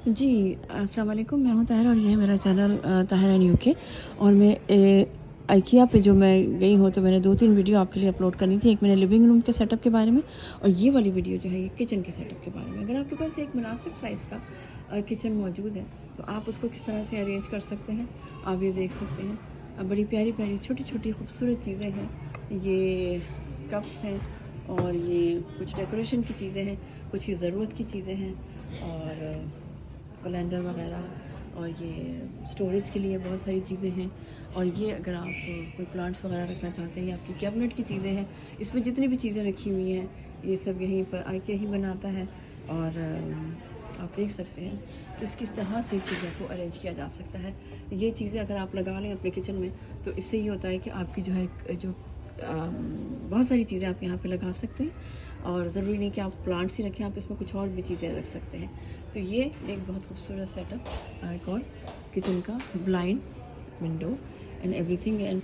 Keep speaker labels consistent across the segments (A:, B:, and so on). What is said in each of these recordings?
A: जी, अस्सलाम वालेकुम। मैं हूँ ताहिरा और ये है मेरा चैनल ताहिरा इन यूके। और मैं IKEA पे जो मैं गई हूँ तो मैंने 2-3 वीडियो आपके लिए अपलोड करनी थी। एक मैंने लिविंग रूम के सेटअप के बारे में और ये वाली वीडियो जो है ये किचन के सेटअप के बारे में। अगर आपके पास एक मुनासिब साइज़ का किचन मौजूद है तो आप उसको किस तरह से अरेंज कर सकते हैं, आप ये देख सकते हैं। बड़ी प्यारी-प्यारी छोटी-छोटी खूबसूरत चीज़ें हैं। ये कप्स हैं और ये कुछ डेकोरेशन की चीज़ें हैं, कुछ ही ज़रूरत की चीज़ें हैं और कैलेंडर वगैरह और ये स्टोरेज के लिए बहुत सारी चीज़ें हैं। और ये अगर आप कोई प्लांट्स वगैरह रखना चाहते हैं या आपकी कैबिनेट की चीज़ें हैं, इसमें जितनी भी चीज़ें रखी हुई हैं ये सब यहीं पर IKEA ही बनाता है। और आप देख सकते हैं किस किस तरह से चीज़ों को अरेंज किया जा सकता है। ये चीज़ें अगर आप लगा लें अपने किचन में तो इससे ये होता है कि आपकी जो है जो बहुत सारी चीज़ें आप यहाँ पे लगा सकते हैं और ज़रूरी नहीं कि आप प्लांट्स ही रखें, आप इसमें कुछ और भी चीज़ें रख सकते हैं। तो ये एक बहुत खूबसूरत सेटअप एक और किचन का blind window and everything and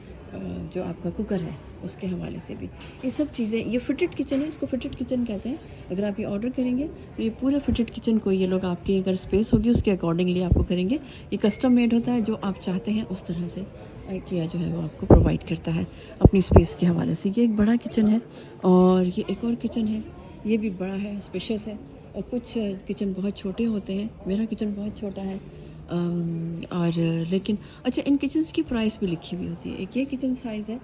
A: जो आपका कुकर है उसके हवाले से भी ये सब चीज़ें। ये फिटेड किचन है, इसको फिटेड किचन कहते हैं। अगर आप ये ऑर्डर करेंगे तो ये पूरा फिटेड किचन को ये लोग आपकी अगर स्पेस होगी उसके अकॉर्डिंगली आपको करेंगे। ये कस्टम मेड होता है, जो आप चाहते हैं उस तरह से IKEA जो है वो आपको प्रोवाइड करता है अपनी स्पेस के हवाले से। ये एक बड़ा किचन है और ये एक और किचन है, ये भी बड़ा है, स्पेशियस है। और कुछ किचन बहुत छोटे होते हैं, मेरा किचन बहुत छोटा है। और लेकिन अच्छा, इन किचन्स की प्राइस भी लिखी हुई होती है। एक ये किचन साइज़ है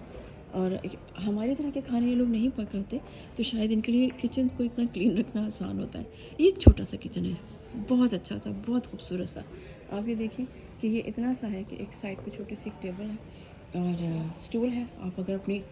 A: और हमारे तरह के खाने ये लोग नहीं पकाते तो शायद इनके लिए किचन को इतना क्लीन रखना आसान होता है। ये एक छोटा सा किचन है, बहुत अच्छा सा, बहुत खूबसूरत सा। आप ये देखिए कि ये इतना सा है कि एक साइड पे छोटी सी एक टेबल है और स्टूल है। आप अगर अपनी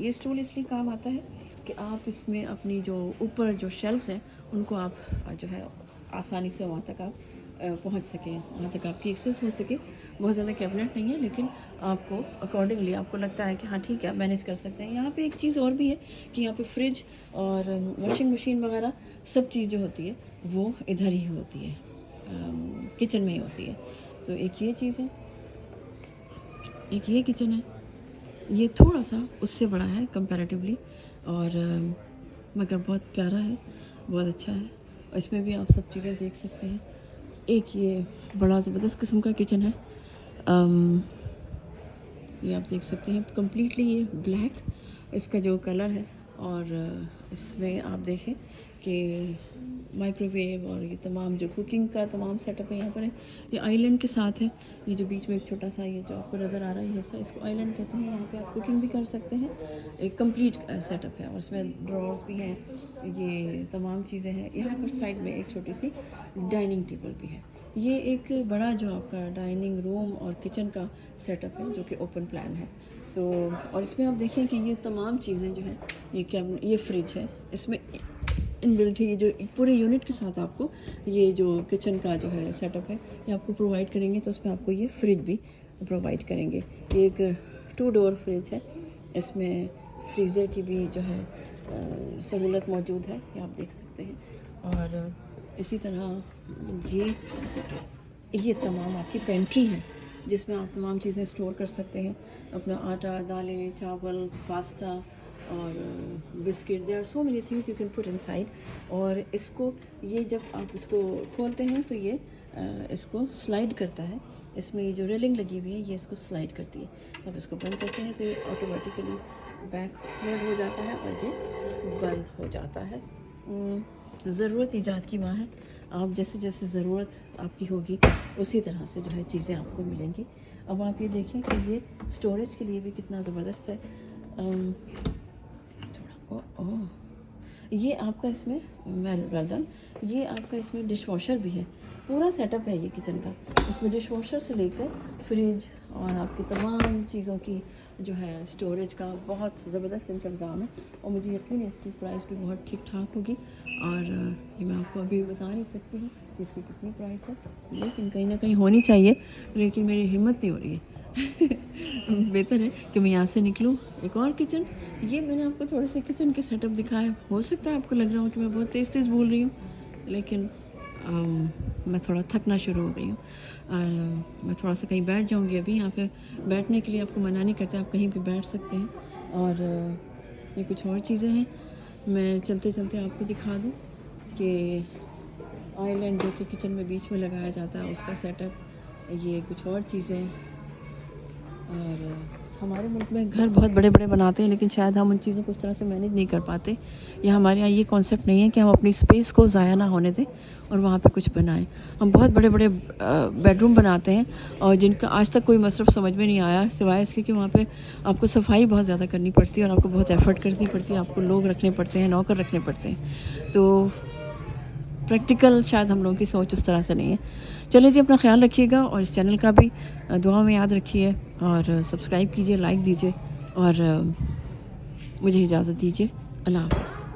A: ये स्टूल इसलिए काम आता है कि आप इसमें अपनी जो ऊपर जो शेल्फ्स हैं उनको आप जो है आसानी से वहाँ तक आप पहुँच सकें, वहाँ तक आपकी एक्सेस हो सके। बहुत ज़्यादा कैबिनेट नहीं है लेकिन आपको अकॉर्डिंगली आपको लगता है कि हाँ ठीक है, मैनेज कर सकते हैं। यहाँ पे एक चीज़ और भी है कि यहाँ पे फ्रिज और वॉशिंग मशीन वगैरह सब चीज़ जो होती है वो इधर ही होती है, किचन में ही होती है। तो एक ये चीज़ है, एक ये किचन है, ये थोड़ा सा उससे बड़ा है कंपैरेटिवली और मगर बहुत प्यारा है, बहुत अच्छा है। और इसमें भी आप सब चीज़ें देख सकते हैं। एक ये बड़ा ज़बरदस्त किस्म का किचन है, ये आप देख सकते हैं कम्प्लीटली ये ब्लैक इसका जो कलर है। और इसमें आप देखें कि माइक्रोवेव और ये तमाम जो कुकिंग का तमाम सेटअप है यहाँ पर है। ये आइलैंड के साथ है, ये जो बीच में एक छोटा सा ये जो आपको नज़र आ रहा है हिस्सा, इसको आइलैंड कहते हैं। यहाँ पे आप कुकिंग भी कर सकते हैं, एक कंप्लीट सेटअप है और इसमें ड्रॉर्स भी हैं, ये तमाम चीज़ें हैं। यहाँ पर साइड में एक छोटी सी डाइनिंग टेबल भी है। ये एक बड़ा जो आपका डाइनिंग रूम और किचन का सेटअप है जो कि ओपन प्लान है। तो और इसमें आप देखें कि ये तमाम चीज़ें जो हैं, ये कैबिनेट, ये फ्रिज है, इसमें इनबिल्ट ही जो पूरे यूनिट के साथ आपको ये जो किचन का जो है सेटअप है ये आपको प्रोवाइड करेंगे। तो उसमें आपको ये फ्रिज भी प्रोवाइड करेंगे। ये एक 2 डोर फ्रिज है, इसमें फ्रीज़र की भी जो है सहूलत मौजूद है, ये आप देख सकते हैं। और इसी तरह ये तमाम आपकी पेंट्री है जिसमें आप तमाम चीज़ें स्टोर कर सकते हैं, अपना आटा, दालें, चावल, पास्ता और biscuit. There are so many things you can put inside. और इसको ये जब आप इसको खोलते हैं तो ये इसको स्लाइड करता है। इसमें ये जो रेलिंग लगी हुई है ये इसको स्लाइड करती है। अब इसको बंद करते हैं तो ये ऑटोमेटिकली बैक लोड हो जाता है और ये बंद हो जाता है। ज़रूरत ईजाद की माँ है, आप जैसे जैसे ज़रूरत आपकी होगी उसी तरह से जो है चीज़ें आपको मिलेंगी। अब आप ये देखें कि ये स्टोरेज के लिए भी कितना ज़बरदस्त है। थोड़ा ओह, ये आपका इसमें वेल डन, ये आपका इसमें डिश वॉशर भी है। पूरा सेटअप है ये किचन का, इसमें डिश वॉशर से लेकर फ्रिज और आपकी तमाम चीज़ों की जो है स्टोरेज का बहुत ज़बरदस्त इंतज़ाम है। और मुझे यकीन है इसकी प्राइस भी बहुत ठीक ठाक होगी। और ये मैं आपको अभी बता नहीं सकती हूँ कि इसकी कितनी प्राइस है, लेकिन कहीं ना कहीं होनी चाहिए, लेकिन मेरी हिम्मत नहीं हो रही है। बेहतर है कि मैं यहाँ से निकलूँ। एक और किचन, ये मैंने आपको थोड़े से किचन के सेटअप दिखाया। हो सकता है आपको लग रहा हो कि मैं बहुत तेज़ तेज़ बोल रही हूँ, लेकिन मैं थोड़ा थकना शुरू हो गई हूँ। मैं थोड़ा सा कहीं बैठ जाऊँगी अभी। यहाँ पे बैठने के लिए आपको मना नहीं करता, आप कहीं भी बैठ सकते हैं। और ये कुछ और चीज़ें हैं, मैं चलते चलते आपको दिखा दूँ कि आइलैंड जो कि किचन में बीच में लगाया जाता है उसका सेटअप, ये कुछ और चीज़ें। और हमारे मुल्क में घर बहुत बड़े बड़े बनाते हैं लेकिन शायद हम उन चीज़ों को उस तरह से मैनेज नहीं कर पाते, या हमारे यहाँ ये कॉन्सेप्ट नहीं है कि हम अपनी स्पेस को ज़ाया ना होने दें और वहाँ पे कुछ बनाएं। हम बहुत बड़े बड़े बेडरूम बनाते हैं और जिनका आज तक कोई मसरफ़ समझ में नहीं आया, सिवाय इसके कि वहाँ पे आपको सफाई बहुत ज़्यादा करनी पड़ती है और आपको बहुत एफ़र्ट करनी पड़ती है, आपको लोग रखने पड़ते हैं, नौकर रखने पड़ते हैं। तो प्रैक्टिकल शायद हम लोगों की सोच उस तरह से नहीं है। चलिए जी, अपना ख्याल रखिएगा और इस चैनल का भी दुआ में याद रखिए और सब्सक्राइब कीजिए, लाइक दीजिए और मुझे इजाज़त दीजिए। अल्लाह हाफ़िज़।